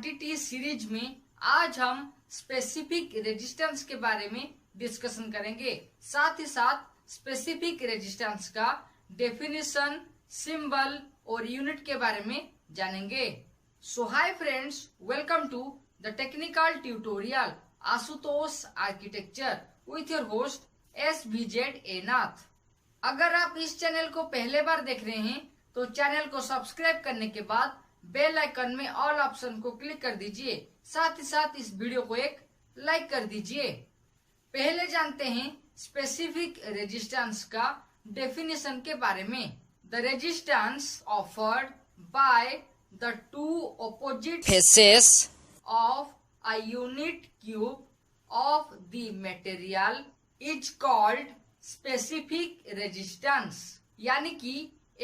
Quantity series में आज हम स्पेसिफिक रेजिस्टेंस के बारे में डिस्कशन करेंगे। साथ ही साथ स्पेसिफिक रेजिस्टेंस का डेफिनेशन, सिंबल और यूनिट के बारे में जानेंगे। So hi friends, welcome to the technical tutorial Ashutosh architecture with your host SVZ Nath. अगर आप इस चैनल को पहले बार देख रहे हैं तो चैनल को सब्सक्राइब करने के बाद बेल आइकन में ऑल ऑप्शन को क्लिक कर दीजिए। साथ ही साथ इस वीडियो को एक लाइक कर दीजिए। पहले जानते हैं स्पेसिफिक रेजिस्टेंस का डेफिनेशन के बारे में। The resistance offered by the two opposite faces of a unit cube of the material is called specific resistance. यानी कि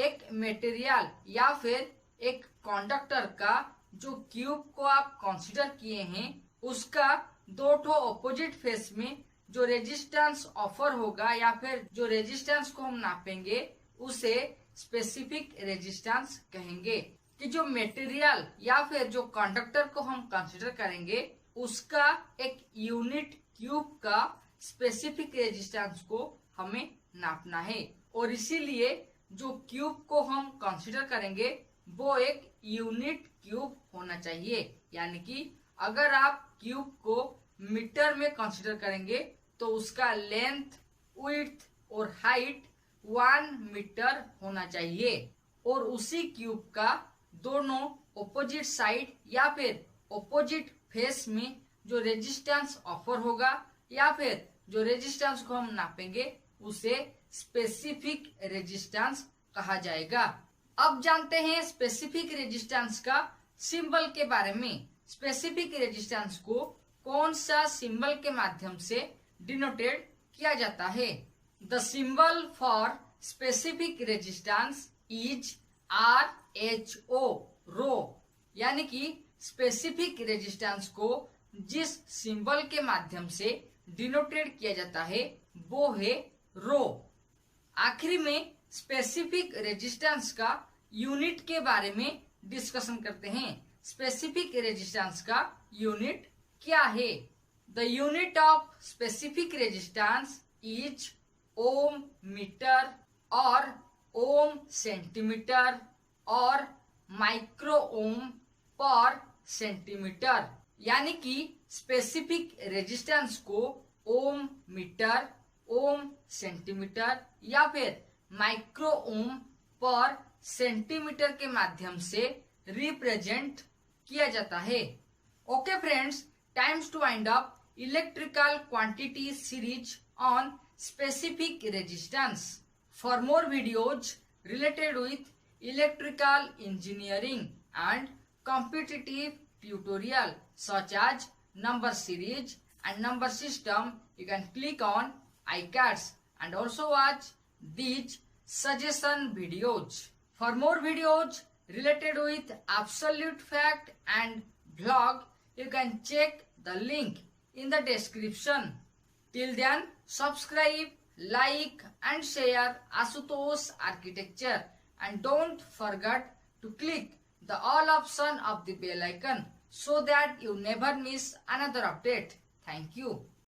एक मटेरियल या फिर एक कंडक्टर का जो क्यूब को आप कंसीडर किए हैं उसका दो ठो ऑपोजिट फेस में जो रेजिस्टेंस ऑफर होगा या फिर जो रेजिस्टेंस को हम नापेंगे उसे स्पेसिफिक रेजिस्टेंस कहेंगे। कि जो मटेरियल या फिर जो कंडक्टर को हम कंसीडर करेंगे उसका एक यूनिट क्यूब का स्पेसिफिक रेजिस्टेंस को हमें नापना है और इसीलिए जो क्यूब को हम कंसीडर करेंगे वो एक यूनिट क्यूब होना चाहिए। यानी कि अगर आप क्यूब को मीटर में कंसीडर करेंगे तो उसका लेंथ, विड्थ और हाइट 1 मीटर होना चाहिए और उसी क्यूब का दोनों ऑपोजिट साइड या फिर ऑपोजिट फेस में जो रेजिस्टेंस ऑफर होगा या फिर जो रेजिस्टेंस को हम नापेंगे उसे स्पेसिफिक रेजिस्टेंस कहा जाएगा। अब जानते हैं स्पेसिफिक रेजिस्टेंस का सिंबल के बारे में। स्पेसिफिक रेजिस्टेंस को कौन सा सिंबल के माध्यम से डिनोटेड किया जाता है? The symbol for specific resistance is RHO, रो। यानी कि स्पेसिफिक रेजिस्टेंस को जिस सिंबल के माध्यम से डिनोटेड किया जाता है वो है रो। आखिरी में स्पेसिफिक रेजिस्टेंस का यूनिट के बारे में डिस्कशन करते हैं। स्पेसिफिक रेजिस्टेंस का यूनिट क्या है? The unit of specific resistance is ohm metre और ओम सेंटीमीटर और माइक्रो ओम पर सेंटीमीटर। यानी कि स्पेसिफिक रेजिस्टेंस को ओम मीटर, ओम सेंटीमीटर या फिर माइक्रो ओम पर सेंटीमीटर के माध्यम से रिप्रेजेंट किया जाता है। Okay friends, times to wind up electrical quantity series on specific resistance. For more videos related with electrical engineering and competitive tutorial such as number series and number system, you can click on iCards and also watch these suggestion videos. For more videos related with absolute fact and blog, you can check the link in the description. Till then, subscribe, like and share Ashutosh Architecture and don't forget to click the all option of the bell icon so that you never miss another update. Thank you.